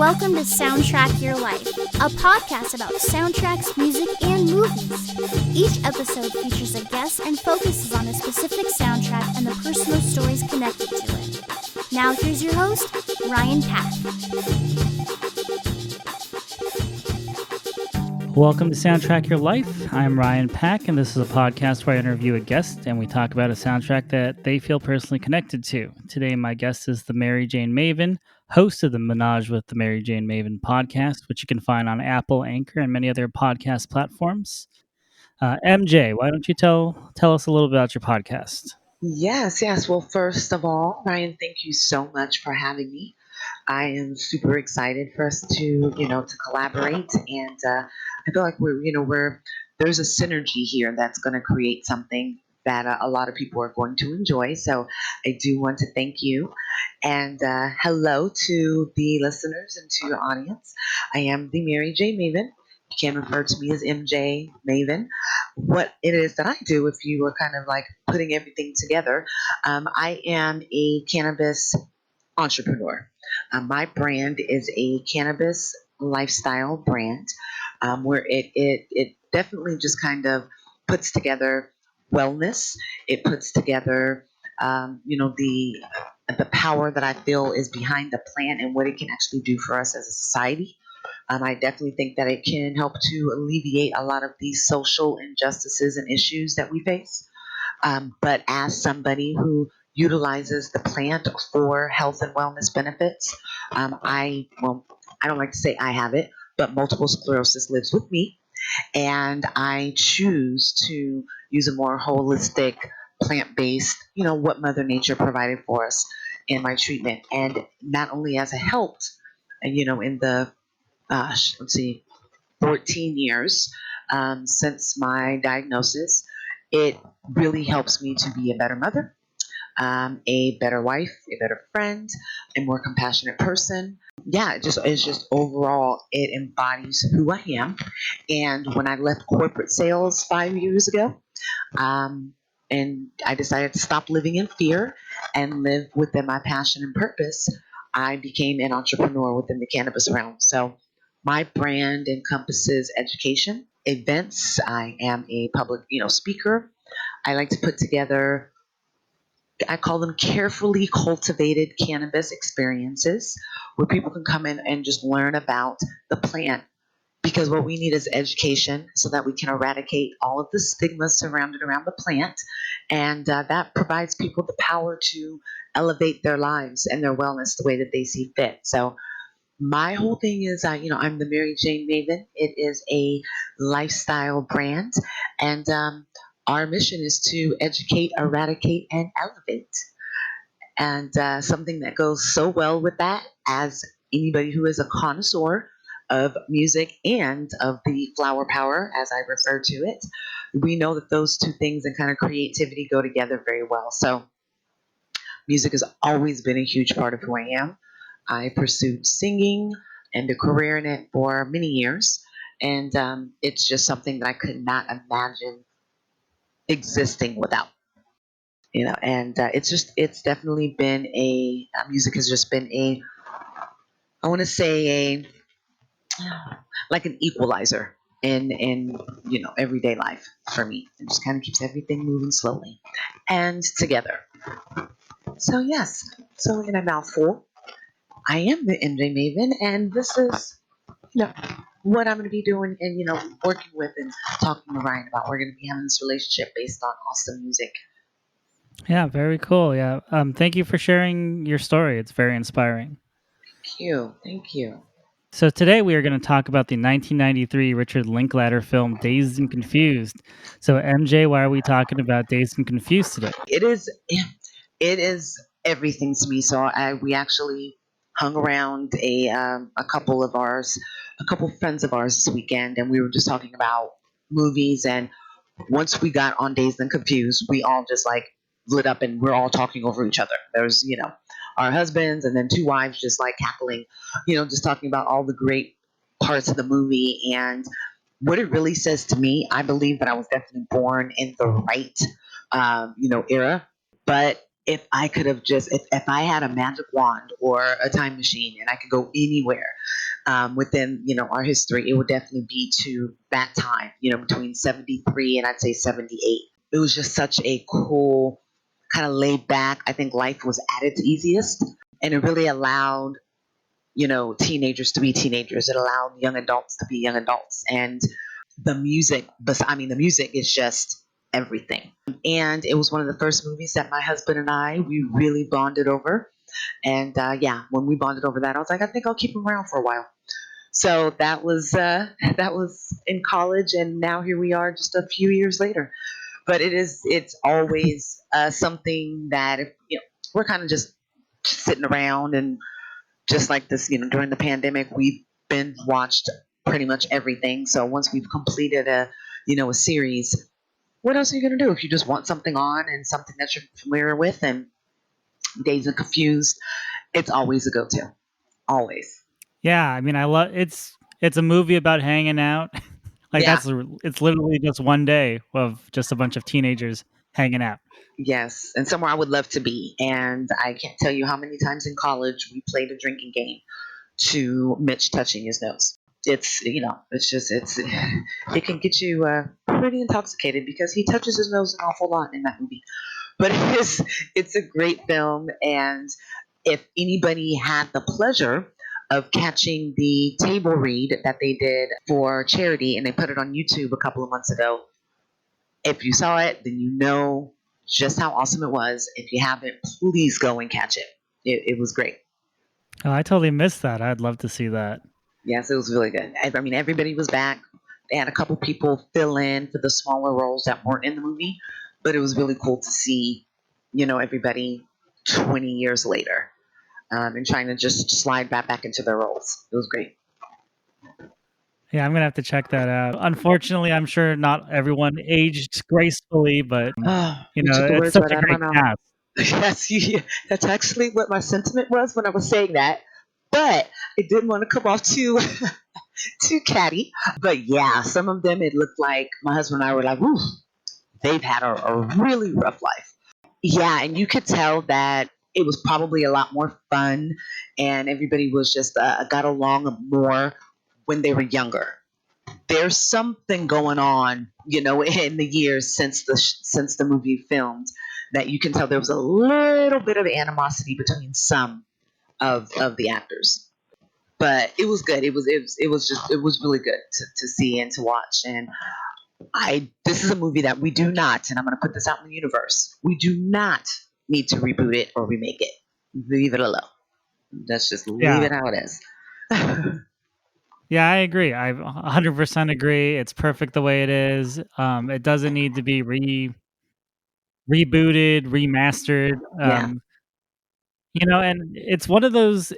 Welcome to Soundtrack Your Life, a podcast about soundtracks, music, and movies. Each episode features a guest and focuses on a specific soundtrack and the personal stories connected to it. Now here's your host, Ryan Pack. Welcome to Soundtrack Your Life. I'm Ryan Pack, and this is a podcast where I interview a guest and we talk about a soundtrack that they feel personally connected to. Today, my guest is the Mary Jane Maven, host of the Menage with the Mary Jane Maven podcast, which you can find on Apple, Anchor, and many other podcast platforms. MJ, why don't you tell us a little bit about your podcast? Yes. Well, first of all, Ryan, thank you so much for having me. I am super excited for us to collaborate, and I feel like there's a synergy here that's going to create something that a lot of people are going to enjoy. So I do want to thank you, and hello to the listeners and to your audience. I am the Mary J. Maven. You can refer to me as MJ Maven. What it is that I do, if you were kind of like putting everything together, I am a cannabis entrepreneur. My brand is a cannabis lifestyle brand, where it definitely just kind of puts together wellness. It puts together, the power that I feel is behind the plant and what it can actually do for us as a society. I definitely think that it can help to alleviate a lot of these social injustices and issues that we face. But as somebody who utilizes the plant for health and wellness benefits, I don't like to say I have it, but multiple sclerosis lives with me, and I choose to use a more holistic, plant-based, what Mother Nature provided for us in my treatment, and not only has it helped, in the let's see, 14 years since my diagnosis, it really helps me to be a better mother, a better wife, a better friend, a more compassionate person. Yeah, it's just overall, it embodies who I am. And when I left corporate sales 5 years ago, and I decided to stop living in fear and live within my passion and purpose, I became an entrepreneur within the cannabis realm. So my brand encompasses education, events. I am a public, speaker. I like to put together, I call them carefully cultivated cannabis experiences where people can come in and just learn about the plant, because what we need is education so that we can eradicate all of the stigmas surrounded around the plant, and that provides people the power to elevate their lives and their wellness the way that they see fit. So my whole thing is, I'm the Mary Jane Maven. It is a lifestyle brand, and our mission is to educate, eradicate, and elevate. And something that goes so well with that, as anybody who is a connoisseur of music and of the flower power, as I refer to it, we know that those two things and kind of creativity go together very well. So music has always been a huge part of who I am. I pursued singing and a career in it for many years, and it's just something that I could not imagine existing without. And it's definitely been music has just been I want to say a like an equalizer in everyday life for me. It just kind of keeps everything moving slowly and together. So yes, so in a mouthful, I am the MJ Maven, and this is you know what I'm going to be doing, and working with and talking to Ryan about. We're going to be having this relationship based on awesome music. Yeah, very cool. Yeah. Thank you for sharing your story. It's very inspiring. Thank you. So today we are going to talk about the 1993 Richard Linklater film Dazed and Confused. So MJ, why are we talking about Dazed and Confused today? It is everything to me. So we actually hung around a couple of ours, a couple friends of ours this weekend, and we were just talking about movies. And once we got on Dazed and Confused, we all just like lit up, and we're all talking over each other. There's our husbands and then two wives just like cackling, just talking about all the great parts of the movie. And what it really says to me, I believe that I was definitely born in the right era, but if I could have just, if I had a magic wand or a time machine and I could go anywhere within, our history, it would definitely be to that time, between 73 and I'd say 78. It was just such a cool, kind of laid back. I think life was at its easiest, and it really allowed, teenagers to be teenagers. It allowed young adults to be young adults. And the music, but I mean, the music is just everything. And it was one of the first movies that my husband and we really bonded over. And yeah, when we bonded over that, I was like, I think I'll keep him around for a while. So that was that was in college, and now here we are, just a few years later. But it's always something that if we're kind of just sitting around, and just like this, during the pandemic, we've binge watched pretty much everything. So once we've completed a series, what else are you going to do if you just want something on and something that you're familiar with and Dazed and Confused? It's always a go-to, always. Yeah, I mean, I love it's a movie about hanging out. Like Yeah. it's literally just one day of just a bunch of teenagers hanging out. Yes, and somewhere I would love to be. And I can't tell you how many times in college we played a drinking game to Mitch touching his nose. It's just it can get you pretty intoxicated because he touches his nose an awful lot in that movie. But it's a great film, and if anybody had the pleasure of catching the table read that they did for charity, and they put it on YouTube a couple of months ago, if you saw it, then you know just how awesome it was. If you haven't, please go and catch it. It was great. Oh, I totally missed that. I'd love to see that. Yes, it was really good. I mean, everybody was back. They had a couple people fill in for the smaller roles that weren't in the movie, but it was really cool to see, everybody 20 years later, and trying to just slide back into their roles. It was great. Yeah, I'm gonna have to check that out. Unfortunately, I'm sure not everyone aged gracefully, but You took the it's words such right a out of my great mouth. cast. Yes, that's actually what my sentiment was when I was saying that. But it didn't want to come off too too catty. But yeah, some of them it looked like my husband and I were like, "Ooh, they've had a really rough life." Yeah, and you could tell that it was probably a lot more fun, and everybody was just got along more when they were younger. There's something going on, in the years since the movie filmed, that you can tell there was a little bit of animosity between some of the actors. But it was good. It was really good to see and to watch. And I this is a movie that we do not, and I'm going to put this out in the universe. We do not need to reboot it or remake it. Leave it alone. Let's just leave Yeah, it how it is. yeah, I agree. I 100% agree. It's perfect the way it is. It doesn't need to be rebooted, remastered. Yeah. And it's one of those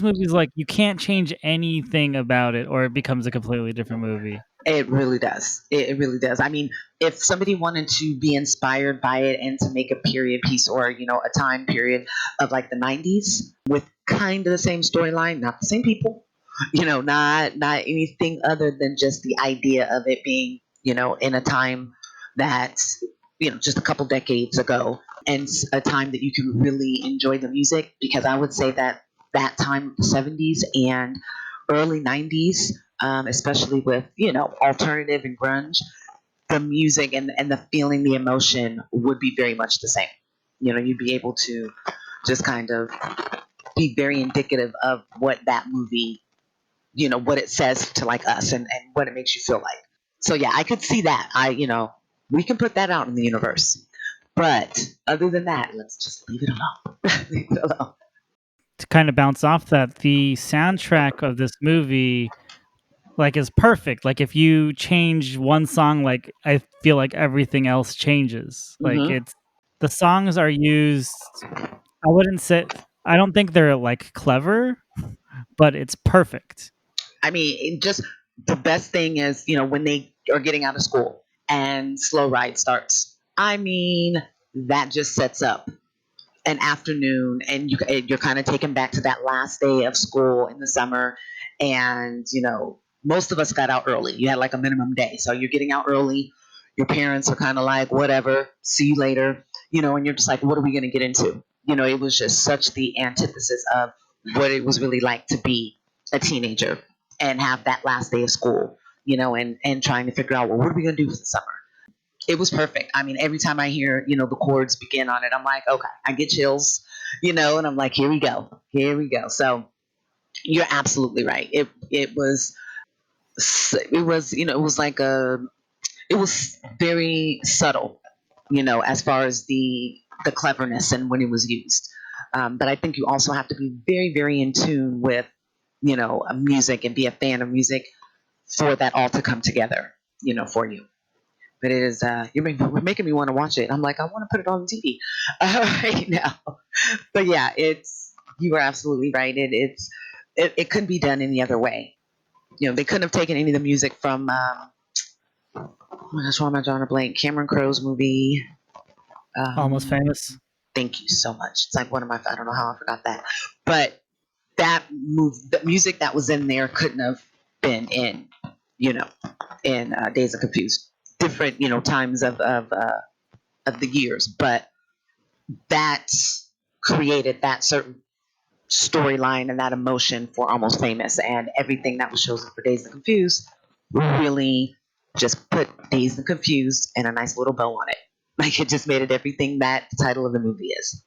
movies like you can't change anything about it or it becomes a completely different movie. It really does. It really does. I mean, if somebody wanted to be inspired by it and to make a period piece or, a time period of like the 90s with kind of the same storyline, not the same people, not anything other than just the idea of it being, in a time that's, just a couple decades ago, and a time that you can really enjoy the music, because I would say that that time, the 70s and early 90s, especially with alternative and grunge, the music and the feeling, the emotion would be very much the same. You'd be able to just kind of be very indicative of what that movie, what it says to like us, and what it makes you feel like. So yeah, I could see that. We can put that out in the universe. But other than that, let's just leave it alone. Leave it alone. To kind of bounce off that, the soundtrack of this movie like is perfect. Like if you change one song, like I feel like everything else changes. Like Hmm. the songs are used. I don't think they're like clever, but it's perfect. I mean, just the best thing is, when they are getting out of school and Slow Ride starts. I mean, that just sets up an afternoon, and you're kind of taken back to that last day of school in the summer. And most of us got out early. You had like a minimum day, so you're getting out early. Your parents are kind of like, whatever, see you later. and you're just like, what are we going to get into? It was just such the antithesis of what it was really like to be a teenager and have that last day of school, and trying to figure out, well, what are we going to do for the summer? It was perfect. I mean, every time I hear, the chords begin on it, I'm like, okay, I get chills, and I'm like, here we go. Here we go. So you're absolutely right. It was very subtle, as far as the cleverness and when it was used. But I think you also have to be very, very in tune with, music and be a fan of music for that all to come together, for you. But it is, we're making me want to watch it. I'm like, I want to put it on TV right now. But yeah, you are absolutely right. It couldn't be done any other way. They couldn't have taken any of the music from, oh my gosh, why am I drawing a blank? Cameron Crowe's movie. Almost Famous. Thank you so much. It's like one of my, I don't know how I forgot that. But the music that was in there couldn't have been you know, in Days of Confused. Different, times of the years, but that created that certain storyline and that emotion for Almost Famous, and everything that was chosen for Dazed and Confused really just put Dazed and Confused and a nice little bow on it. Like, it just made it everything that the title of the movie is.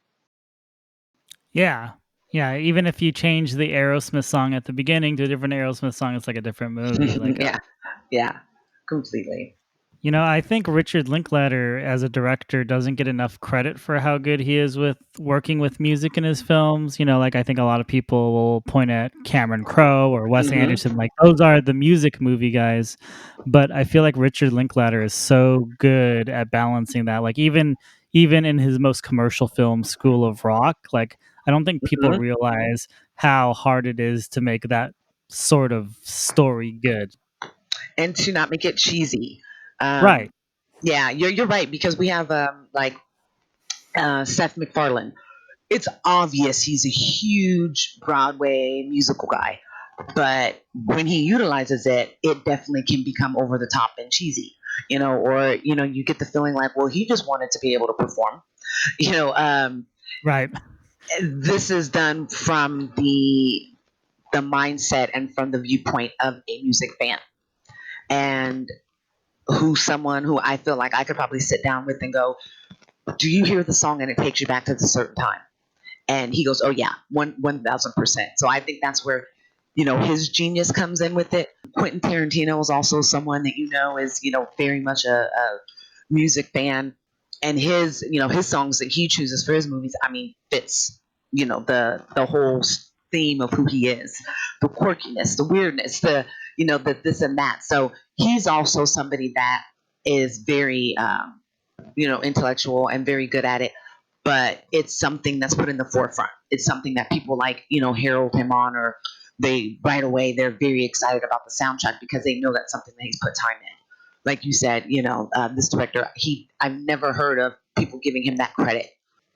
Yeah. Yeah. Even if you change the Aerosmith song at the beginning to a different Aerosmith song, it's like a different movie. Like, yeah, completely. I think Richard Linklater as a director doesn't get enough credit for how good he is with working with music in his films. Like I think a lot of people will point at Cameron Crowe or Wes Anderson, like those are the music movie guys. But I feel like Richard Linklater is so good at balancing that. Like even in his most commercial film, School of Rock, like I don't think people realize how hard it is to make that sort of story good. And to not make it cheesy. Right. Yeah, you're right, because we have like Seth MacFarlane. It's obvious he's a huge Broadway musical guy, but when he utilizes it, it definitely can become over the top and cheesy, or you get the feeling like, well, he just wanted to be able to perform, Right. This is done from the mindset and from the viewpoint of a music fan, and someone who I feel like I could probably sit down with and go, do you hear the song and it takes you back to the certain time? And he goes, oh yeah, 1,000%. So I think that's where, his genius comes in with it. Quentin Tarantino is also someone that, is, very much a music fan. And his songs that he chooses for his movies, I mean, fits, the whole theme of who he is, the quirkiness, the weirdness, the this and that. So he's also somebody that is very, intellectual and very good at it, but it's something that's put in the forefront. It's something that people like, herald him on, or they right away they're very excited about the soundtrack because they know that's something that he's put time in. Like you said, this director, I've never heard of people giving him that credit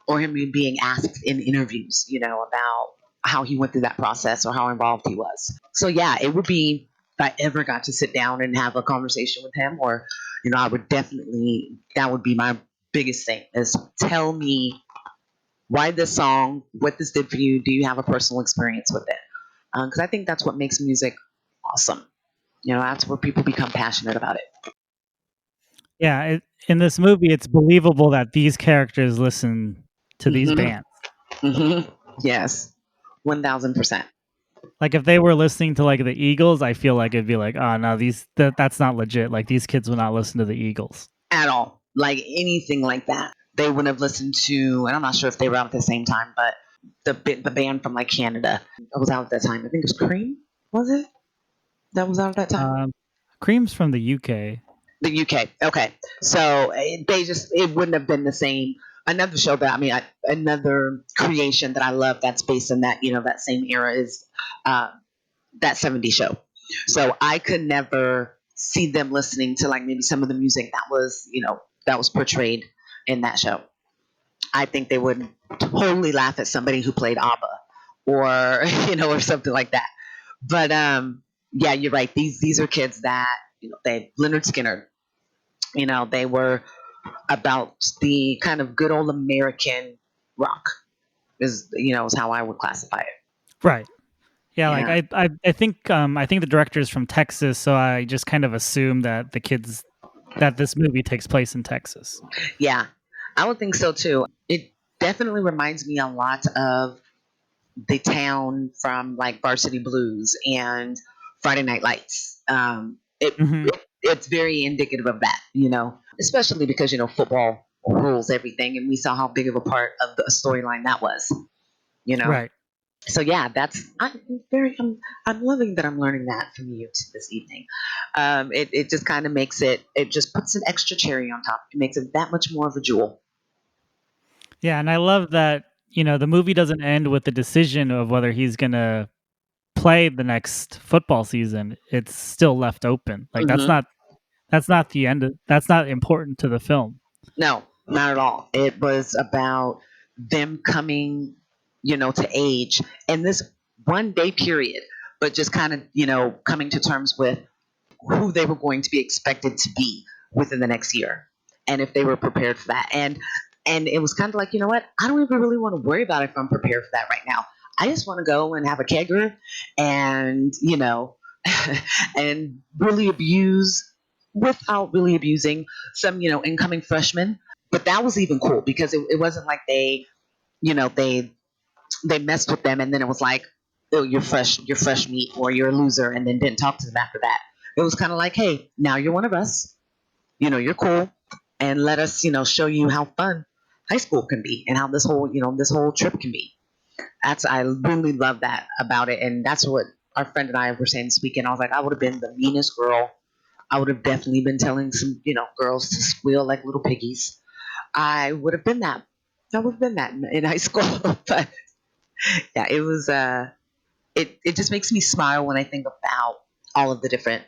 or him being asked in interviews, about how he went through that process or how involved he was. So yeah, it would be, if I ever got to sit down and have a conversation with him, or I would definitely, that would be my biggest thing, is tell me why this song, what this did for you. Do you have a personal experience with it? Because I think that's what makes music awesome. That's where people become passionate about it. Yeah, in this movie, it's believable that these characters listen to these bands. Yes, 1,000%. Like if they were listening to like the Eagles, I feel like it'd be like, oh no, that's not legit. Like these kids would not listen to the Eagles At all. Like anything like that. They wouldn't have listened to, and I'm not sure if they were out at the same time, but the band from like Canada was out at that time. I think it was Cream, was it? That was out at that time. Cream's from the UK. The UK. Okay. So it wouldn't have been the same. Another show that, another creation that I love that's based in that, that same era is uh, that 70s show. So I could never see them listening to like maybe some of the music that was portrayed in that show. I think they would totally laugh at somebody who played ABBA or, or something like that. But yeah, you're right. These are kids that, they Leonard Skinner, they were about the kind of good old American rock is how I would classify it. Right. Yeah, like Yeah. I think the director is from Texas, so I just kind of assume that this movie takes place in Texas. Yeah, I would think so too. It definitely reminds me a lot of the town from like Varsity Blues and Friday Night Lights. Hmm. It's very indicative of that, especially because football rules everything, and we saw how big of a part of the storyline that was. You know, Right. so yeah, I'm loving that I'm learning that from you this evening. It just kind of it just puts an extra cherry on top. It makes it that much more of a jewel. Yeah, and I love that, the movie doesn't end with the decision of whether he's going to play the next football season. It's still left open. Like Hmm. that's not the end. That's not important to the film. No, not at all. It was about them coming, to age in this 1 day period, but just kind of, coming to terms with who they were going to be expected to be within the next year, and if they were prepared for that. And it was kind of like, you know what? I don't even really want to worry about if I'm prepared for that right now. I just want to go and have a kegger and and really abuse without really abusing some, incoming freshmen. But that was even cool because it wasn't like you know, they they messed with them and then it was like, oh, you're fresh meat or you're a loser and then didn't talk to them after that. It was kind of like, hey, now you're one of us. You're cool, and let us, show you how fun high school can be and how this whole trip can be. I really love that about it, and that's what our friend and I were saying this weekend. I was like, I would have been the meanest girl. I would have definitely been telling some, girls to squeal like little piggies. I would have been that. I would have been that in high school. But yeah, it was. It just makes me smile when I think about all of the different,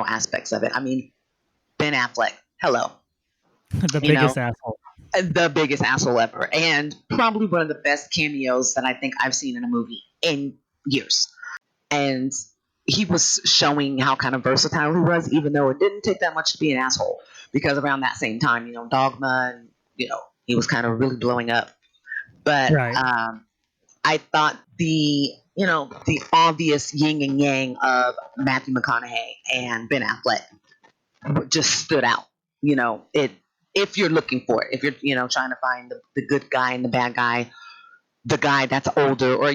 aspects of it. I mean, Ben Affleck, hello, The you know, biggest asshole. the biggest asshole ever, and probably one of the best cameos that I think I've seen in a movie in years. And he was showing how kind of versatile he was, even though it didn't take that much to be an asshole. Because around that same time, Dogma, and he was kind of really blowing up. But Right. I thought the obvious yin and yang of Matthew McConaughey and Ben Affleck just stood out. It if you're looking for it, if you're trying to find the good guy and the bad guy, the guy that's older, or I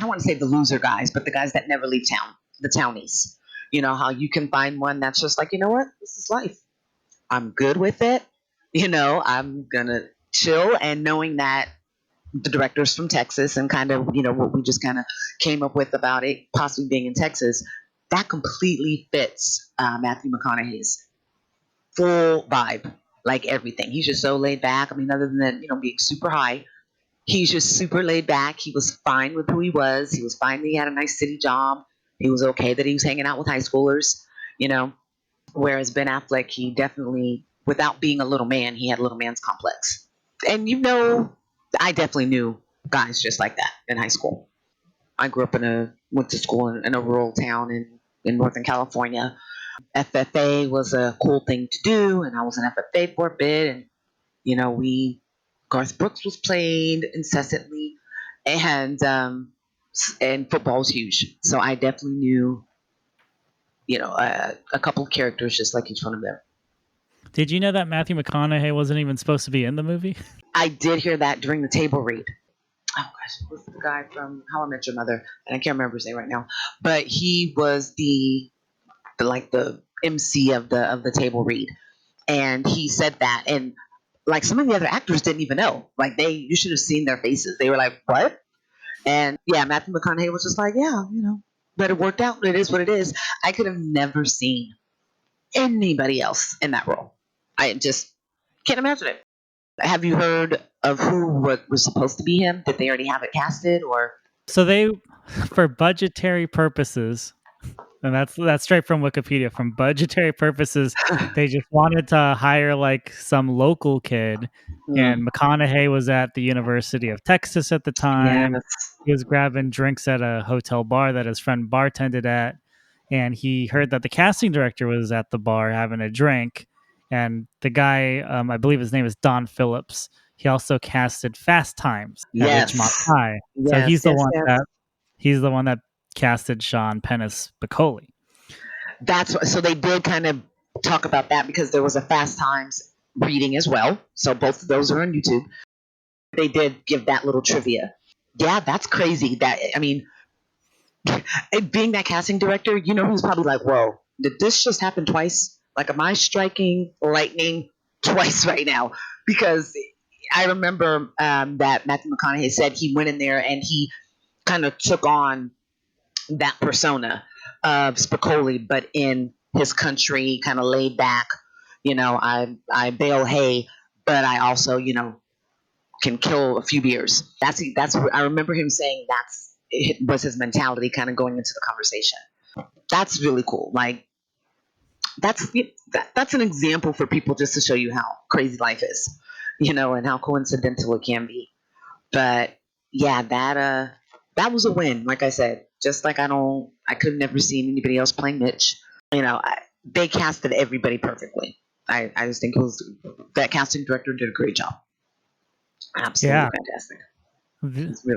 don't want to say the loser guys, but the guys that never leave town, the townies. How you can find one that's just like, you know what, this is life. I'm good with it. I'm gonna chill, and knowing that the director's from Texas and kind of, what we just kind of came up with about it possibly being in Texas, that completely fits Matthew McConaughey's full vibe, like everything. He's just so laid back. I mean, other than that, being super high, he's just super laid back. He was fine with who he was. He was fine that he had a nice city job. He was okay that he was hanging out with high schoolers, you know. Whereas Ben Affleck, he definitely, without being a little man, he had a little man's complex. And I definitely knew guys just like that in high school. I grew up went to school in a rural town in Northern California. FFA was a cool thing to do, and I was in FFA for a bit, and we Garth Brooks was played incessantly, and football was huge. So I definitely knew, a couple of characters just like each one of them. Did you know that Matthew McConaughey wasn't even supposed to be in the movie? I did hear that during the table read. Oh gosh, what's the guy from How I Met Your Mother? And I can't remember his name right now, but he was the MC of the table read, and he said that, and like some of the other actors didn't even know. Like you should have seen their faces. They were like, "What?" And yeah, Matthew McConaughey was just like, "Yeah, but it worked out. It is what it is." I could have never seen anybody else in that role. I just can't imagine it. Have you heard of what was supposed to be him? Did they already have it casted, or? So they, for budgetary purposes, and that's straight from Wikipedia. From budgetary purposes, they just wanted to hire like some local kid, Hmm. and McConaughey was at the University of Texas at the time. Yes. He was grabbing drinks at a hotel bar that his friend bartended at, and he heard that the casting director was at the bar having a drink, And the guy, I believe his name is Don Phillips. He also casted Fast Times at Ridgemont Yes. High. So Yes, yes, yes. he's the one that casted Sean Pennis Bacoli. So they did kind of talk about that because there was a Fast Times reading as well. So both of those are on YouTube. They did give that little trivia. Yeah, that's crazy. Being that casting director, who's probably like, whoa, did this just happen twice? Like, am I striking lightning twice right now? Because I remember that Matthew McConaughey said he went in there and he kind of took on that persona of Spicoli, but in his country, kind of laid back. I bale hay, but I also, can kill a few beers. That's I remember him saying it was his mentality, kind of going into the conversation. That's really cool. Like that's an example for people just to show you how crazy life is, and how coincidental it can be. But yeah, that was a win. Like I said, just like I could never seen anybody else playing Mitch. They casted everybody perfectly. I just think that casting director did a great job. Absolutely Yeah. fantastic.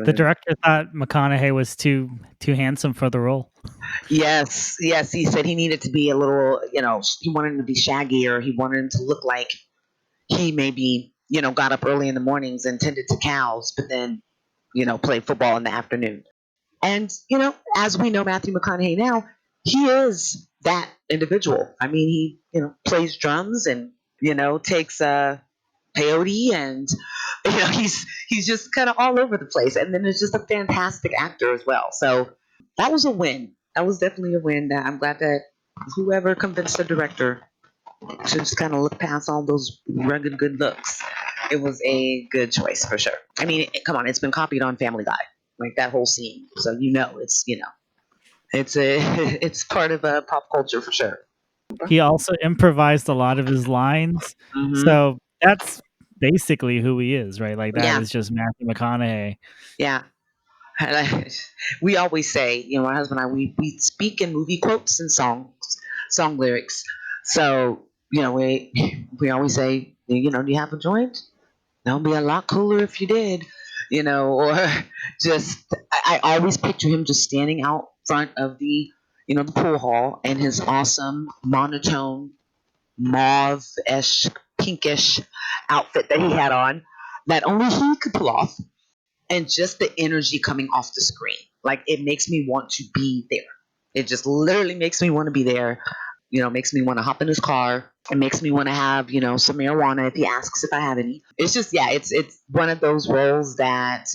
The director thought McConaughey was too handsome for the role. Yes. He said he needed to be a little, he wanted him to be shaggier. He wanted him to look like he maybe, got up early in the mornings and tended to cows, but then, played football in the afternoon. And, as we know Matthew McConaughey now, he is that individual. I mean, he, plays drums and, takes peyote and, he's just kind of all over the place. And then is just a fantastic actor as well. So that was a win. That was definitely a win. That I'm glad that whoever convinced the director to just kind of look past all those rugged good looks. It was a good choice for sure. I mean, come on, it's been copied on Family Guy, like that whole scene. So it's part of pop culture for sure. He also improvised a lot of his lines, so that's basically who he is, right? Like that is just Matthew McConaughey. Yeah. We always say, my husband and I, we speak in movie quotes and song lyrics. So, we always say, do you have a joint? That'll be a lot cooler if you did, or just, I always picture him just standing out front of the pool hall in his awesome monotone mauve-ish, pinkish outfit that he had on that only he could pull off, and just the energy coming off the screen. Like, it makes me want to be there. It just literally makes me want to be there. Makes me want to hop in his car. It makes me want to have, some marijuana if he asks if I have any. It's just, yeah, it's one of those roles that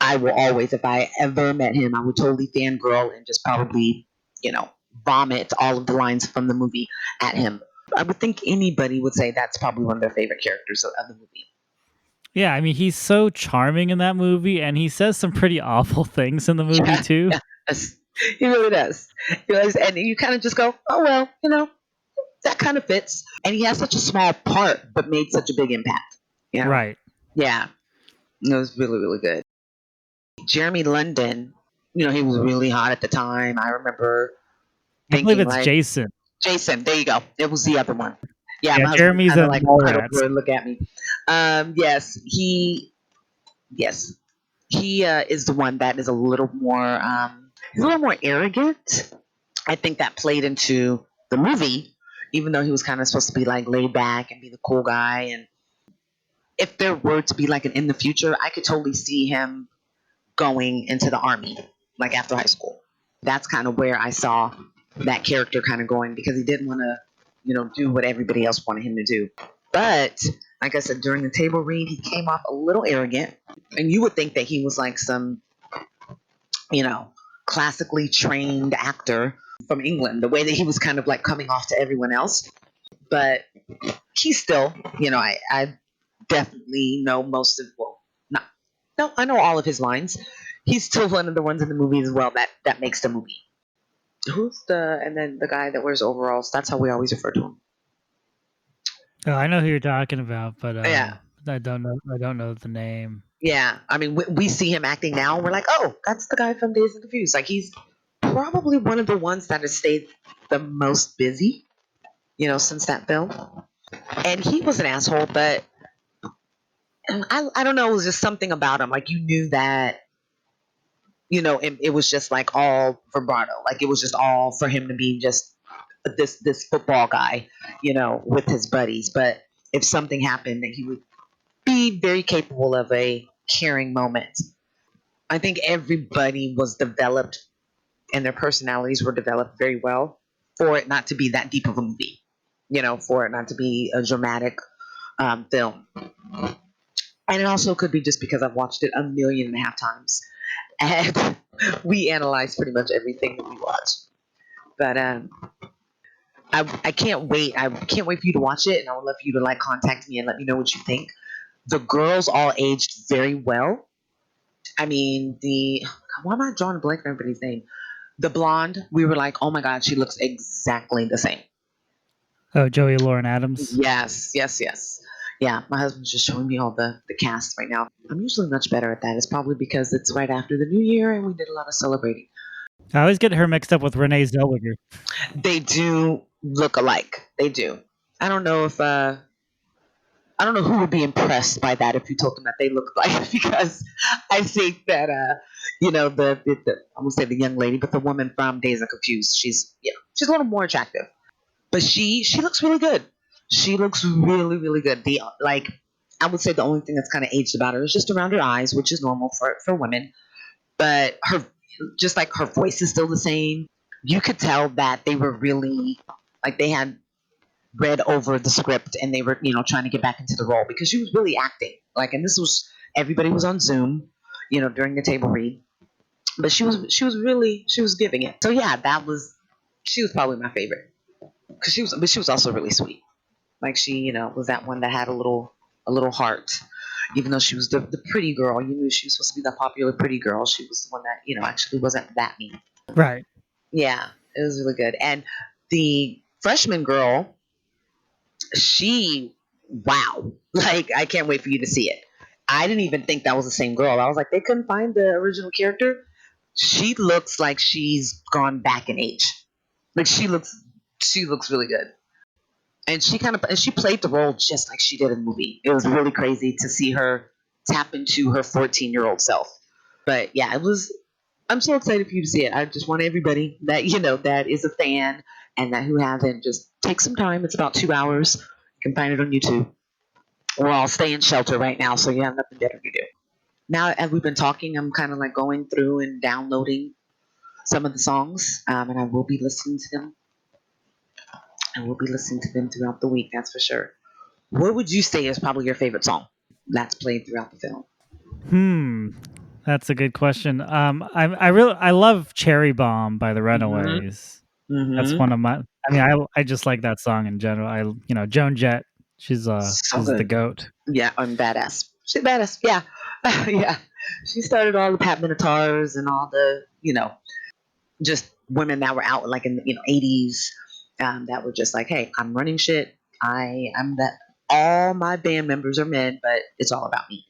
I will always, if I ever met him, I would totally fangirl and just probably, vomit all of the lines from the movie at him. I would think anybody would say that's probably one of their favorite characters of the movie. Yeah, I mean, he's so charming in that movie, and he says some pretty awful things in the movie too. Yes, he really does. And you kind of just go, oh well, that kind of fits. And he has such a small part, but made such a big impact. Right. Yeah, it was really, really good. Jeremy London, he was really hot at the time. I remember thinking, I believe it's Jason. Jason, there you go. It was the other one. Yeah, Yeah, my husband Jeremy's kind a of like cut over and look at me. Yes, he is the one that is a little more, he's a little more arrogant. I think that played into the movie, even though he was kind of supposed to be like laid back and be the cool guy. And if there were to be like an in the future, I could totally see him going into the army, like after high school. That's kind of where I saw that character kind of going, because he didn't want to, do what everybody else wanted him to do. But like I said, during the table read, he came off a little arrogant, and you would think that he was like some, classically trained actor from England, the way that he was kind of like coming off to everyone else. But he's still, I definitely know most of, well, not, no, I know all of his lines. He's still one of the ones in the movie as well that makes the movie. And then the guy that wears overalls, that's how we always refer to him. Oh, I know who you're talking about, but Yeah. I don't know the name. Yeah, I mean, we see him acting now, and we're like, oh, that's the guy from Dazed and Confused. Like, he's probably one of the ones that has stayed the most busy, since that film. And he was an asshole, but I don't know, it was just something about him. Like you knew that, it was just like all vibrato. Like it was just all for him to be just this football guy, with his buddies. But if something happened, that he would be very capable of a caring moment. I think everybody was developed and their personalities were developed very well for it not to be that deep of a movie, for it not to be a dramatic film. And it also could be just because I've watched it a million and a half times. And we analyze pretty much everything that we watch. But I can't wait. I can't wait for you to watch it, and I would love for you to like contact me and let me know what you think. The girls all aged very well. I mean, why am I drawing a blank on everybody's name? The blonde, we were like, oh my god, she looks exactly the same. Oh, Joey Lauren Adams. Yes, yes, yes. Yeah, my husband's just showing me all the cast right now. I'm usually much better at that. It's probably because it's right after the new year and we did a lot of celebrating. I always get her mixed up with Renee Zellweger. They do look alike. They do. I don't know if I don't know who would be impressed by that if you told them that they look alike because I think that the I won't say the young lady, but the woman from Dazed and Confused, she's a little more attractive, but she looks really good. She looks really really good. The like I would say the only thing that's kind of aged about her is just around her eyes, which is normal for women. But her just like her voice is still the same. You could tell that they were really like they had read over the script and they were trying to get back into the role because she was really acting like, and this was everybody was on Zoom, during the table read, but she was giving it. So yeah, she was probably my favorite because she was also really sweet. Like she was that one that had a little heart. Even though she was the pretty girl, you knew she was supposed to be the popular pretty girl. She was the one that actually wasn't that mean. Right. Yeah, it was really good. And the freshman girl, she, wow, like I can't wait for you to see it. I didn't even think that was the same girl. I was like, they couldn't find the original character. She looks like she's gone back in age. Like she looks really good. And she played the role just like she did in the movie. It was really crazy to see her tap into her 14-year-old self. But yeah, it was. I'm so excited for you to see it. I just want everybody that that is a fan and that who hasn't, just take some time. It's about 2 hours. You can find it on YouTube. We're all staying shelter right now, so you have nothing better to do. Now, as we've been talking, I'm kind of like going through and downloading some of the songs, and I will be listening to them. I will be listening to them throughout the week. That's for sure. What would you say is probably your favorite song that's played throughout the film? Hmm. That's a good question. I love Cherry Bomb by the Mm-hmm. Runaways. That's Mm-hmm. one of my. I mean, I just like that song in general. Joan Jett. She's So she's the good. goat. Yeah, I'm badass. She's badass. Yeah, yeah. She started all the Pat Minatars and all the just women that were out like in the 80s, that were just like, hey, I'm running shit. I'm that. All my band members are men, but it's all about me.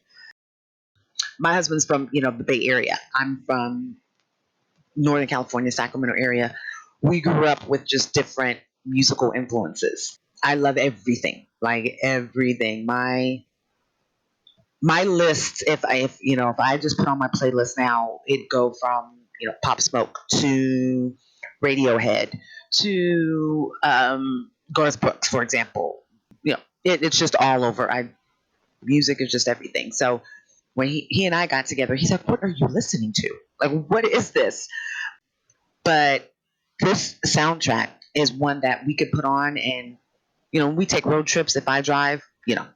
My husband's from the Bay Area. I'm from Northern California, Sacramento area. We grew up with just different musical influences. I love everything, like everything. My list, if I just put on my playlist now, it'd go from Pop Smoke to Radiohead to Garth Brooks, for example. It's just all over. I Music is just everything. So when he and I got together, he's like, "What are you listening to? Like, what is this?" But this soundtrack is one that we could put on, and we take road trips. If I drive,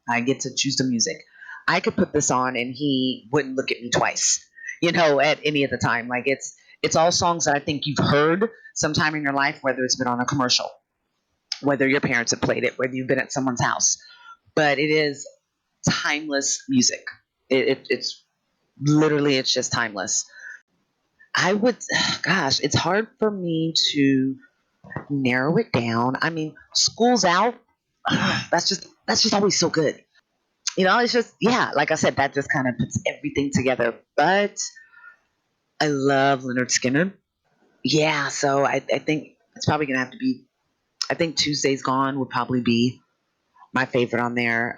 I get to choose the music. I could put this on and he wouldn't look at me twice, at any of the time. Like it's all songs that I think you've heard sometime in your life, whether it's been on a commercial, whether your parents have played it, whether you've been at someone's house. But it is timeless music. It's literally, it's just timeless. I would, gosh, it's hard for me to narrow it down. I mean, school's out. That's just always so good. It's just, yeah, like I said, that just kind of puts everything together. But I love Leonard Skinner. Yeah, so I think it's probably gonna have to be. I think Tuesday's Gone would probably be my favorite on there.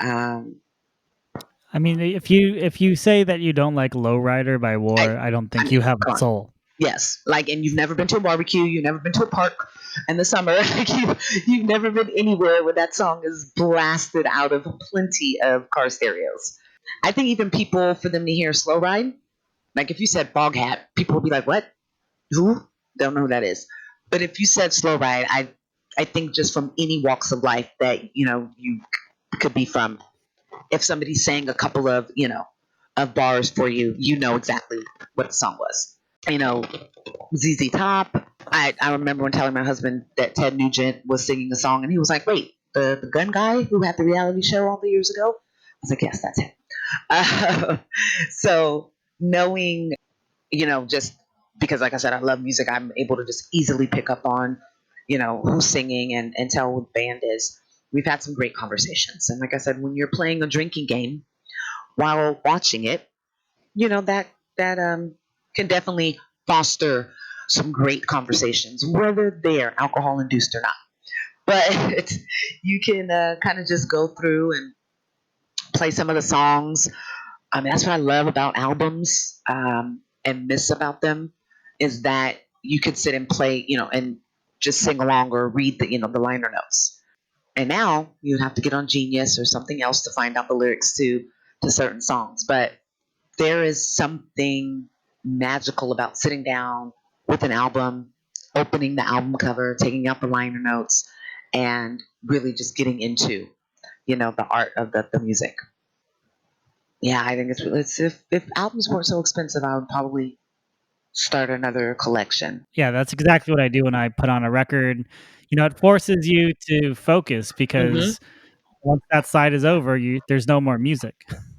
I mean, if you say that you don't like Lowrider by I, War, I don't I think you mean, have come a on. soul. Yes, like, and you've never been to a barbecue, you've never been to a park in the summer, like you've never been anywhere where that song is blasted out of plenty of car stereos. I think even people, for them to hear Slow Ride, like if you said Bog Hat, people would be like, "What? Who?" Don't know who that is. But if you said Slow Ride, I think just from any walks of life that you could be from, if somebody sang a couple of of bars for you, you know exactly what the song was. You know, ZZ Top. I remember when telling my husband that Ted Nugent was singing a song, and he was like, "Wait, the gun guy who had the reality show all the years ago?" I was like, "Yes, that's him." Uh, so knowing, just because, like I said, I love music, I'm able to just easily pick up on, who's singing and tell who the band is. We've had some great conversations, and like I said, when you're playing a drinking game while watching it, that can definitely foster some great conversations, whether they're alcohol induced or not. But you can kind of just go through and play some of the songs. I mean, that's what I love about albums, and miss about them, is that you could sit and play, and just sing along or read the liner notes. And now you'd have to get on Genius or something else to find out the lyrics to certain songs. But there is something magical about sitting down with an album, opening the album cover, taking out the liner notes, and really just getting into, the art of the music. Yeah, I think it's if albums weren't so expensive, I would probably start another collection. Yeah, that's exactly what I do when I put on a record. It forces you to focus Hmm. because once that side is over, there's no more music.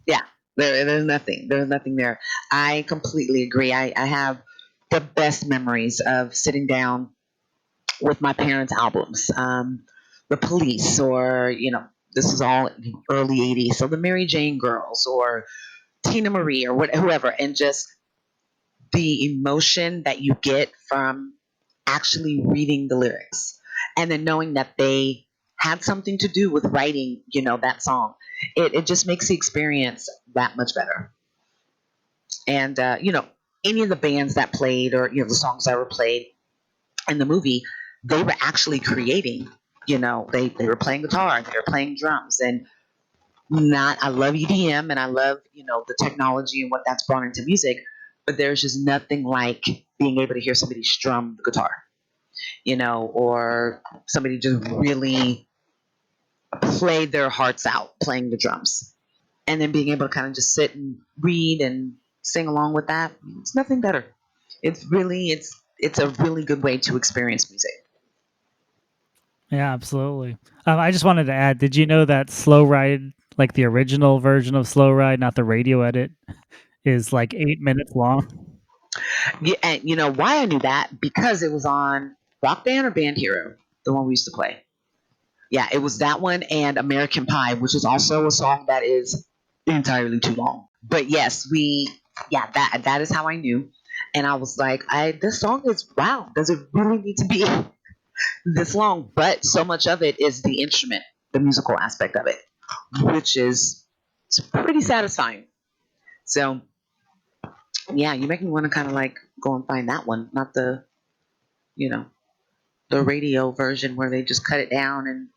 Yeah, there's nothing there. I completely agree. I have the best memories of sitting down with my parents' albums. The Police, or this is all early '80s, so the Mary Jane Girls or Tina Marie or whoever, and just the emotion that you get from actually reading the lyrics, and then knowing that they had something to do with writing, that song. It just makes the experience that much better. And any of the bands that played, or the songs that were played in the movie, they were actually creating. They were playing guitar, they were playing drums, and not. I love EDM, and I love the technology and what that's brought into music, but there's just nothing like being able to hear somebody strum the guitar, or somebody just really play their hearts out playing the drums, and then being able to kind of just sit and read and sing along with that. It's nothing better. It's a really good way to experience music. Yeah, absolutely. I just wanted to add, did you know that Slow Ride, like the original version of Slow Ride, not the radio edit, is like 8 minutes long? Yeah, and you know why I knew that? Because it was on Rock Band or Band Hero, the one we used to play. Yeah, it was that one and American Pie, which is also a song that is entirely too long. But yes, yeah, that is how I knew. And I was like, this song is, wow, does it really need to be this long? But so much of it is the instrument, the musical aspect of it, which is, it's pretty satisfying. So yeah, you make me want to kind of like go and find that one, not you know, the radio version where they just cut it down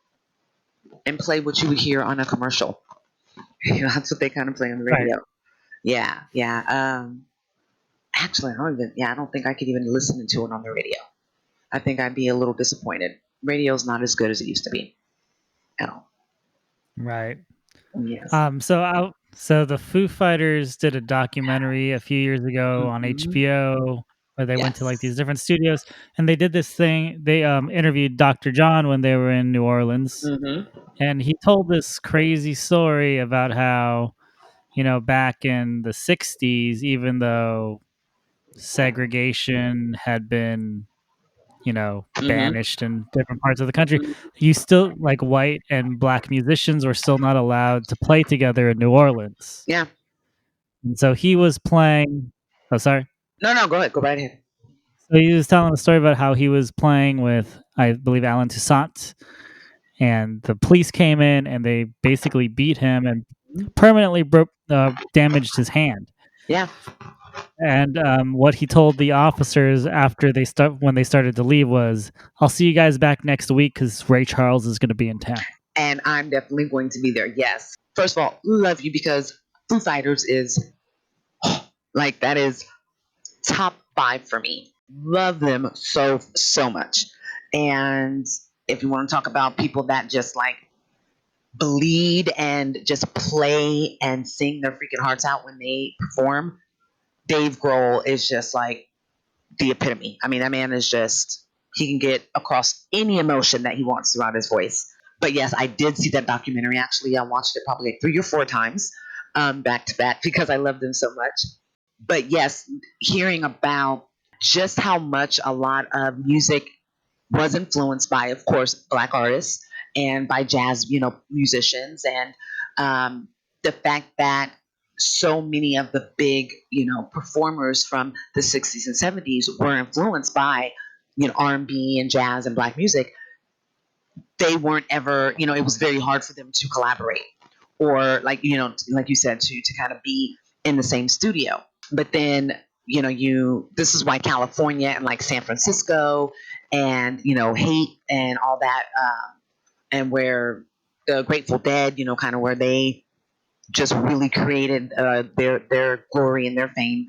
and play what you would hear on a commercial. That's what they kind of play on the Right. radio. Yeah, yeah. Actually, I don't think I could even listen to it on the radio. I think I'd be a little disappointed. Radio's not as good as it used to be at all. Right. Yes. So the Foo Fighters did a documentary a few years ago on Hmm. HBO where they went to like these Yes. different studios and they did this thing. They interviewed Dr. John when they were in New Orleans, Hmm. and he told this crazy story about how, back in the 60s, even though segregation had been, Hmm. banished in different parts of the country, you still like white and black musicians were still not allowed to play together in New Orleans. Yeah. And so he was playing. Oh, sorry. No, no. Go ahead. Go right ahead. So he was telling a story about how he was playing with, I believe, Alan Toussaint, and the police came in and they basically beat him and permanently damaged his hand. Yeah. And what he told the officers after when they started to leave was, "I'll see you guys back next week because Ray Charles is going to be in town." And I'm definitely going to be there. Yes. First of all, love you because Foo Fighters is like, that is top 5 for me. Love them so much. And if you want to talk about people that just like bleed and just play and sing their freaking hearts out when they perform, Dave Grohl is just like the epitome. I mean, that man is just, he can get across any emotion that he wants throughout his voice. But yes, I did see that documentary. Actually, I watched it probably like 3 or 4 times back to back because I love them so much. But yes, hearing about just how much a lot of music was influenced by, of course, Black artists and by jazz, musicians, and the fact that so many of the big, performers from the 60s and 70s were influenced by, R&B and jazz and Black music. They weren't ever, it was very hard for them to collaborate or like, like you said, to kind of be in the same studio. But then, this is why California and like San Francisco and, Hate and all that, and where the Grateful Dead, kind of where they just really created their glory and their fame,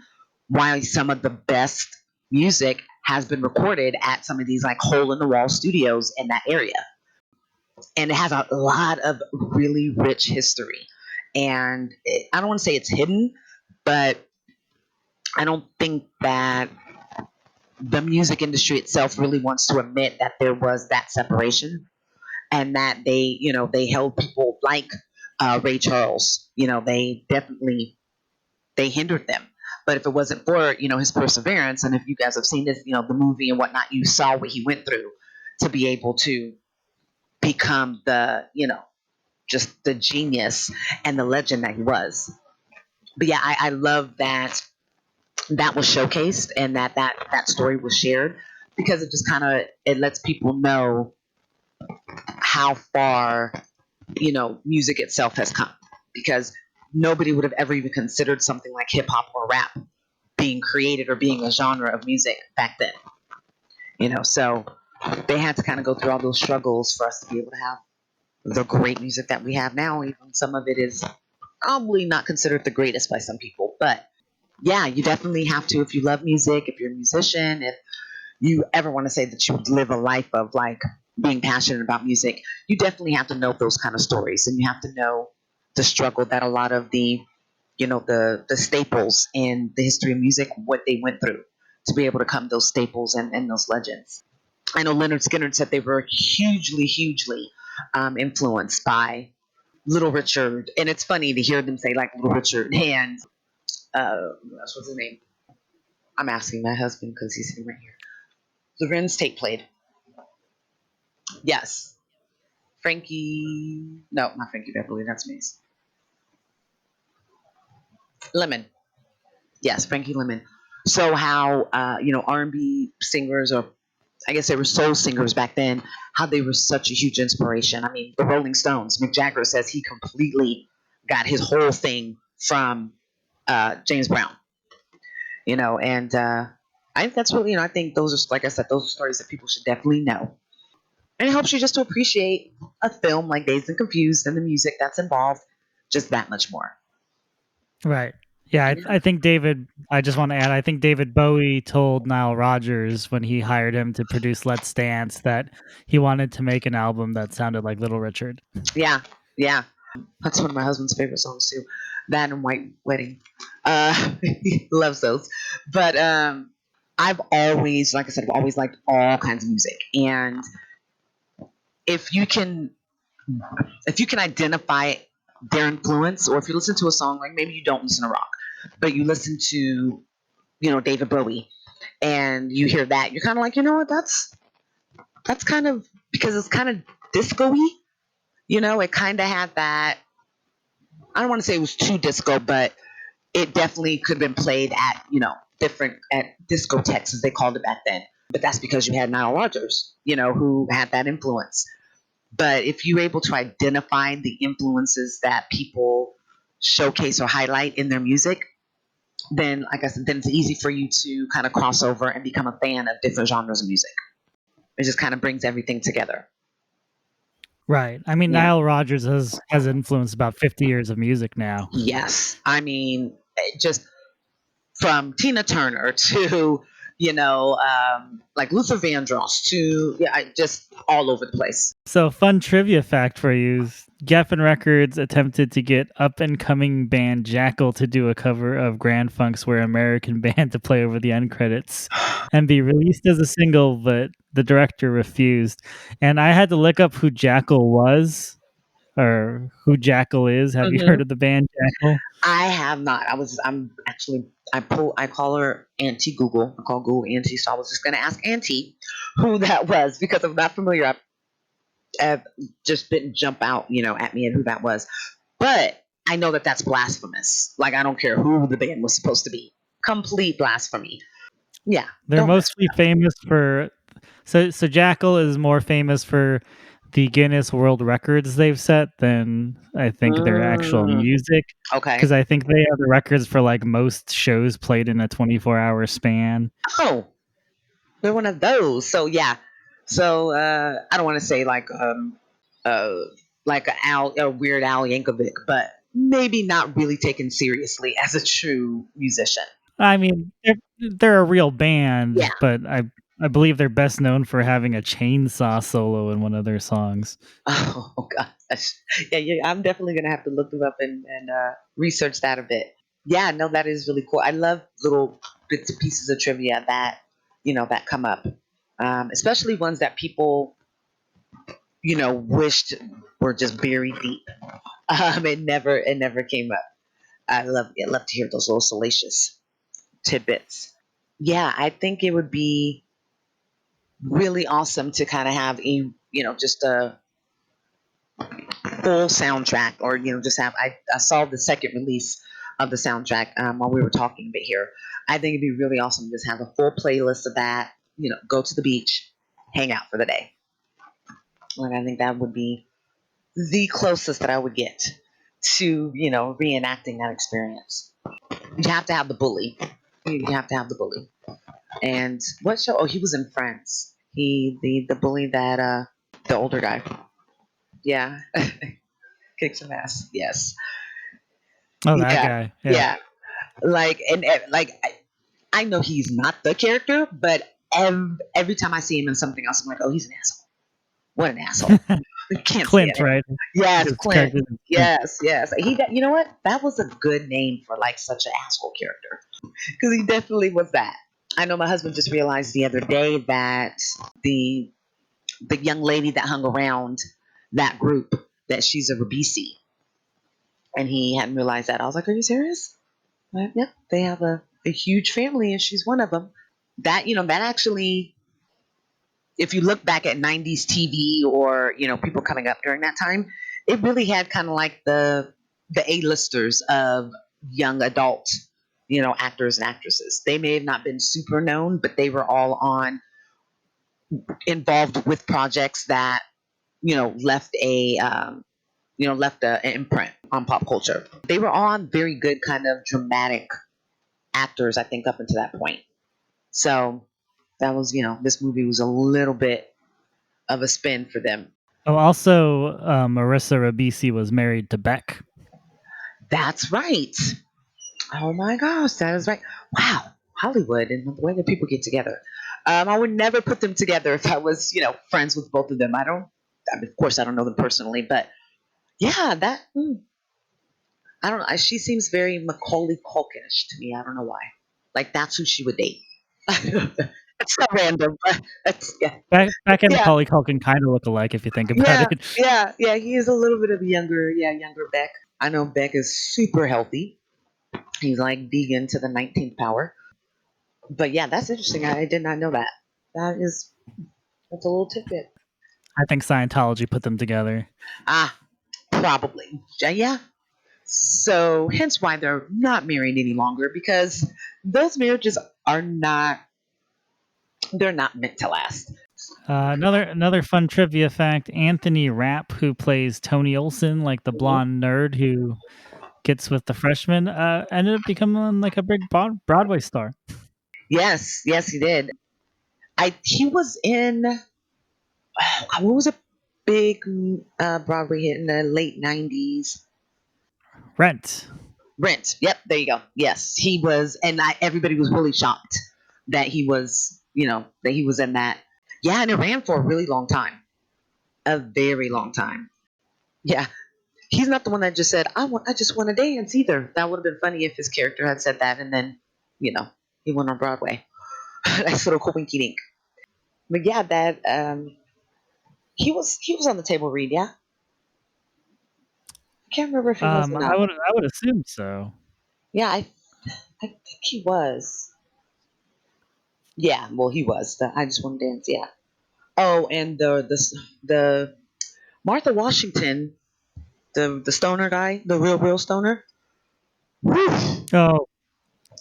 why some of the best music has been recorded at some of these like hole in the wall studios in that area. And it has a lot of really rich history. And I don't want to say it's hidden, but I don't think that the music industry itself really wants to admit that there was that separation and that they held people like Ray Charles. They definitely they hindered them. But if it wasn't for his perseverance, and if you guys have seen this, the movie and whatnot, you saw what he went through to be able to become the just the genius and the legend that he was. But yeah, I love that that was showcased and that story was shared because it just kind of it lets people know how far music itself has come, because nobody would have ever even considered something like hip hop or rap being created or being a genre of music back then. So they had to kind of go through all those struggles for us to be able to have the great music that we have now. Even some of it is probably not considered the greatest by some people, but yeah, you definitely have to, if you love music, if you're a musician, if you ever want to say that you live a life of like being passionate about music, you definitely have to know those kind of stories, and you have to know the struggle that a lot of the the staples in the history of music, what they went through to be able to become those staples and those legends. I know Leonard Skinner said they were hugely influenced by Little Richard, and it's funny to hear them say like Little Richard and what's his name? I'm asking my husband because he's sitting right here. Lorenz Tate played. Yes. Frankie. No, not Frankie Beverly. That's Mace. Lemon. Yes, Frankie Lemon. So how R&B singers, or I guess they were soul singers back then, how they were such a huge inspiration. I mean, the Rolling Stones. Mick Jagger says he completely got his whole thing from James Brown. And I think that's really, I think those are, like I said, those are stories that people should definitely know. And it helps you just to appreciate a film like Dazed and Confused and the music that's involved just that much more. Right. Yeah, I think I just want to add, I think David Bowie told Nile Rodgers when he hired him to produce Let's Dance that he wanted to make an album that sounded like Little Richard. Yeah, yeah. That's one of my husband's favorite songs too. That and White Wedding. He loves those. But I've always, like I said, I've always liked all kinds of music. And if you can identify their influence, or if you listen to a song, like maybe you don't listen to rock, but you listen to, David Bowie, and you hear that, you're kind of like, what, that's kind of, because it's kind of disco-y, it kind of had that, I don't want to say it was too disco, but it definitely could have been played at, different, at discotheques as they called it back then. But that's because you had Nile Rodgers, who had that influence. But if you're able to identify the influences that people showcase or highlight in their music, then, like I said, then it's easy for you to kind of cross over and become a fan of different genres of music. It just kind of brings everything together. Right. I mean, Yeah. Nile Rodgers has influenced about 50 years of music now. Yes. I mean, just from Tina Turner to, like Luther Vandross to, just all over the place. So, fun trivia fact for you: Geffen Records attempted to get up-and-coming band Jackal to do a cover of Grand Funk's "We're American" band to play over the end credits and be released as a single, but the director refused. And I had to look up who Jackal was, or who Jackal is. Have you heard Mhm. of the band Jackal? I have not. I'm actually, I call her Auntie Google. I call Google Auntie. So I was just going to ask Auntie who that was because I'm not familiar. Just didn't jump out, at me and who that was. But I know that that's blasphemous. Like, I don't care who the band was supposed to be. Complete blasphemy. Yeah, They're don't mess mostly famous for so Jackal is more famous for the Guinness World Records they've set than I with think their actual music, Okay. because I think they have the records for like most shows played in a 24-hour span. Oh, they're one of those. So yeah. So I don't want to say uh like a Weird Al Yankovic, but maybe not really taken seriously as a true musician. I mean, they're a real Yeah. band, but I believe they're best known for having a chainsaw solo in one of their songs. Oh gosh. Yeah. I'm definitely gonna have to look them up and research that a bit. Yeah, no, that is really cool. I love little bits and pieces of trivia that that come up, especially ones that people wished were just buried deep. It never came up. I love to hear those little salacious tidbits. Yeah, I think it would be really awesome to kind of have just a full soundtrack, or just have. I saw the second release of the soundtrack while we were talking a bit here. I think it'd be really awesome to just have a full playlist of that. Go to the beach, hang out for the day. Like, I think that would be the closest that I would get to reenacting that experience. You have to have the bully. You have to have the bully. And what show? Oh, he was in Friends. The bully that the older guy. Yeah, kicks some ass. Yes. Oh, that Yeah. guy. Yeah. Yeah. Like, like I know he's not the character, but every time I see him in something else, I'm like, oh, he's an asshole. What an asshole. I can't stand Clint, him. right? Yes, His Clint. character is Clint. Yes. You know what? That was a good name for like such an asshole character, because he definitely was that. I know my husband just realized the other day that the the young lady that hung around that group, that she's a Rabisi, and he hadn't realized that. I was like, "Are you serious?" Like, yeah, they have a huge family, and she's one of them. That actually, if you look back at '90s TV, or people coming up during that time, it really had kind of like the A-listers of young adult actors and actresses. They may have not been super known, but they were all on involved with projects that left an imprint on pop culture. They were all on very good kind of dramatic actors, I think, up until that point. So that was, this movie was a little bit of a spin for them. Oh, also, Marissa Ribisi was married to Beck. That's right. Oh my gosh, that is right. Wow, Hollywood and the way that people get together. I would never put them together if I was, friends with both of them. I mean, of course, I don't know them personally, but yeah, I don't know. She seems very Macaulay Culkinish to me. I don't know why. Like, that's who she would date. It's so random, but yeah, Beck and yeah, Macaulay Culkin kind of look alike if you think about yeah, it. yeah. He is a little bit of a younger Beck. I know Beck is super healthy. He's like vegan to the 19th power. But yeah, that's interesting. I did not know that. That's a little tidbit. I think Scientology put them together. Ah, probably. Yeah. So hence why they're not married any longer, because those marriages are not they're not meant to last. Another fun trivia fact: Anthony Rapp, who plays Tony Olson, like the Mhm. blonde nerd who gets with the freshmen, ended up becoming like a big Broadway star. Yes, yes, he did. He was in what was a big Broadway hit in the late '90s? Rent. Rent. Yep, there you go. Yes, he was, and everybody was really shocked that he was, that he was in that. Yeah, and it ran for a really long time, a very long time. Yeah, he's not the one that just said, I just want to dance" either. That would have been funny if his character had said that, and then, you know, he went on Broadway. That's little winky dink. But yeah, that he was on the table read. Yeah, I can't remember if he was or I not. would assume so. Yeah, I think he was. Yeah, well, he was. I just want to dance. Yeah. Oh, and the Martha Washington, the stoner guy, the real stoner. Whew. Oh,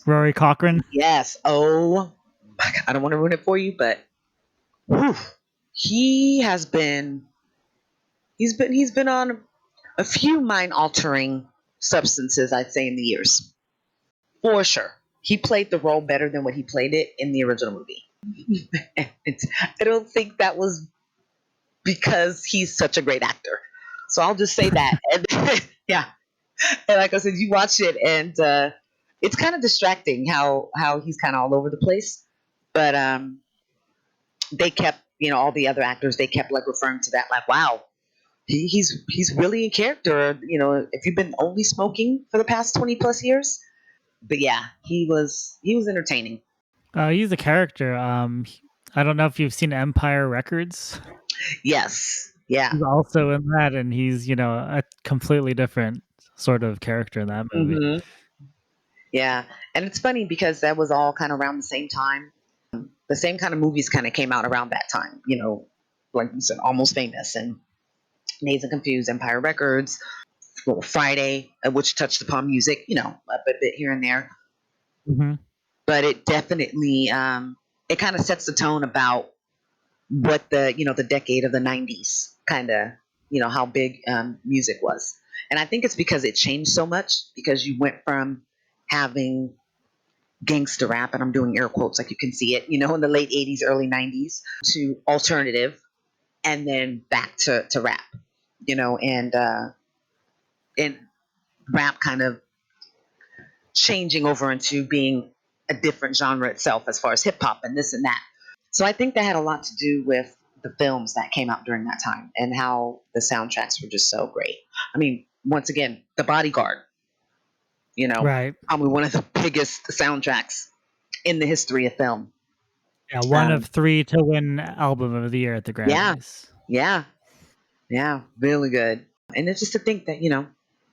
Rory Cochrane. Yes. Oh, my God, I don't want to ruin it for you, but whew, he has been. He's been on a few mind altering substances, I'd say, in the years, for sure. He played the role better than what he played it in the original movie. I don't think that was because he's such a great actor. So I'll just say that. And yeah, and like I said, you watch it, and it's kind of distracting how he's kind of all over the place. But they kept, all the other actors, they kept like referring to that, like, wow, he's really in character. If you've been only smoking for the past 20 plus years. But yeah, he was entertaining. He's a character. I don't know if you've seen Empire Records. Yes, yeah. He's also in that, and he's a completely different sort of character in that movie. Hmm. Yeah, and it's funny because that was all kind of around the same time. The same kind of movies kind of came out around that time. Like you said, Almost Famous and Nazed and Confused, Empire Records, well, Friday, which touched upon music, a bit here and there. Hmm. But it definitely it kind of sets the tone about what the decade of the '90s kind of, how big music was. And I think it's because it changed so much, because you went from having gangster rap, and I'm doing air quotes like you can see it, in the late '80s, early '90s, to alternative, and then back to rap, and rap kind of changing over into being a different genre itself, as far as hip hop and this and that. So I think that had a lot to do with the films that came out during that time, and how the soundtracks were just so great. I mean, once again, The Bodyguard, Right. probably one of the biggest soundtracks in the history of film. Yeah, one of Um, 3 to win album of the year at the yeah, Grammys. yeah, yeah, really good. And it's just to think that,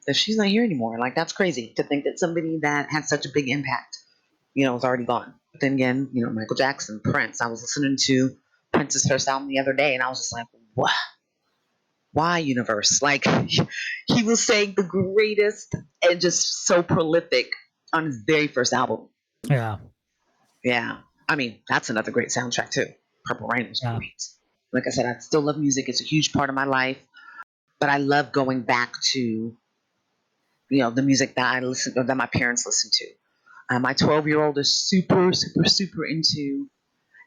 that she's not here anymore. Like, that's crazy to think that somebody that had such a big impact, is already gone. But then again, Michael Jackson, Prince. I was listening to Prince's first album the other day, and I was just like, what? Why, universe? Like, he was saying the greatest and just so prolific on his very first album. Yeah, Yeah. I mean, that's another great soundtrack too. Purple Rain was yeah. great. Like I said, I still love music. It's a huge part of my life, but I love going back to, the music that I listen, or that my parents listened to. My 12-year-old is super, super, super into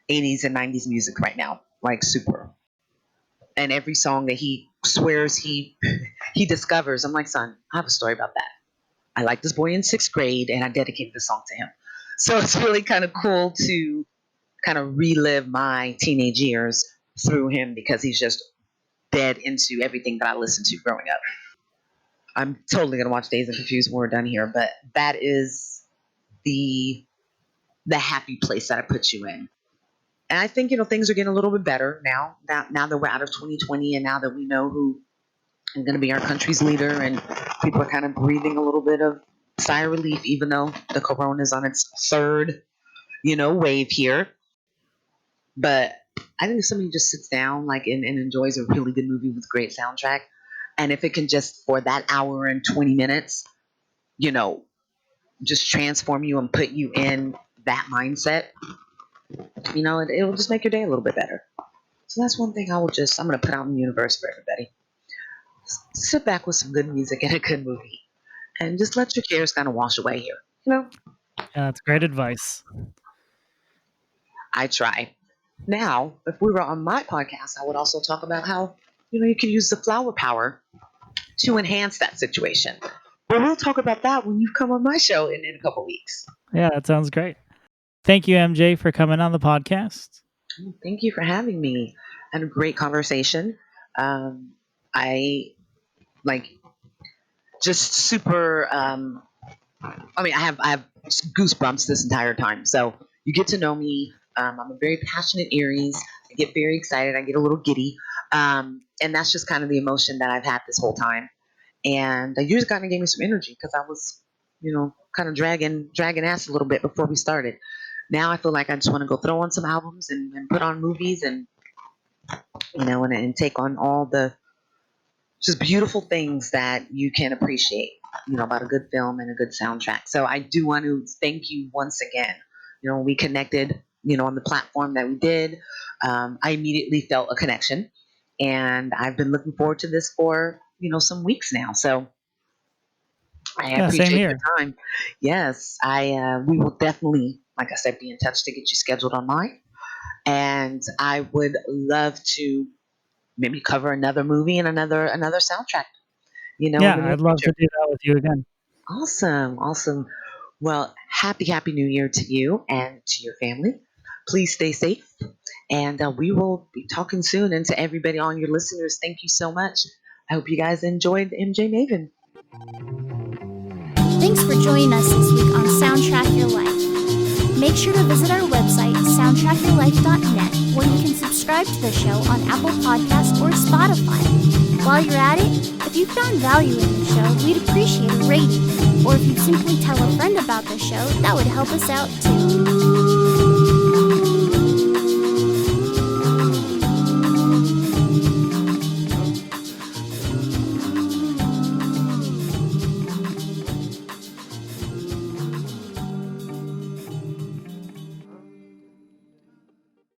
'80s and '90s music right now, like super. And every song that he swears he discovers, I'm like, son, I have a story about that. I like this boy in sixth grade, and I dedicated this song to him. So it's really kind of cool to kind of relive my teenage years through him, because he's just dead into everything that I listened to growing up. I'm totally gonna watch Dazed and Confused when we're done here, but that is the the happy place that I put you in. And I think, things are getting a little bit better now. Now that we're out of 2020, and now that we know who is going to be our country's leader, and people are kind of breathing a little bit of sigh of relief, even though the corona is on its third, wave here. But I think if somebody just sits down, like, and enjoys a really good movie with great soundtrack, and if it can just, for that hour and 20 minutes, you know, just transform you and put you in that mindset, it will just make your day a little bit better. So that's one thing I'm going to put out in the universe for everybody. Sit back with some good music and a good movie, and just let your cares kind of wash away here. Yeah, that's great advice. I try. Now, if we were on my podcast, I would also talk about how, you can use the flower power to enhance that situation. But we'll talk about that when you come on my show in a couple weeks. Yeah, that sounds great. Thank you, MJ, for coming on the podcast. Thank you for having me. And a great conversation. I like just super. I have goosebumps this entire time. So you get to know me. I'm a very passionate Aries. I get very excited. I get a little giddy, and that's just kind of the emotion that I've had this whole time. And you just kind of gave me some energy because I was, kind of dragging ass a little bit before we started. Now I feel like I just want to go throw on some albums and put on movies and and take on all the just beautiful things that you can appreciate, about a good film and a good soundtrack. So I do want to thank you once again. We connected, on the platform that we did. I immediately felt a connection, and I've been looking forward to this for, some weeks now. So I Yeah, same appreciate here. your time. Yes, we will definitely, like I said, be in touch to get you scheduled online. And I would love to maybe cover another movie and another soundtrack, in Yeah, the near I'd love future. to do that with you again. Awesome, awesome. Well, happy New Year to you and to your family. Please stay safe, and we will be talking soon. And to everybody, all your listeners, thank you so much. I hope you guys enjoyed MJ Maven. Thanks for joining us this week on Soundtrack Your Life. Make sure to visit our website, soundtrackyourlife.net, where you can subscribe to the show on Apple Podcasts or Spotify. While you're at it, if you found value in the show, we'd appreciate a rating. Or if you'd simply tell a friend about the show, that would help us out too.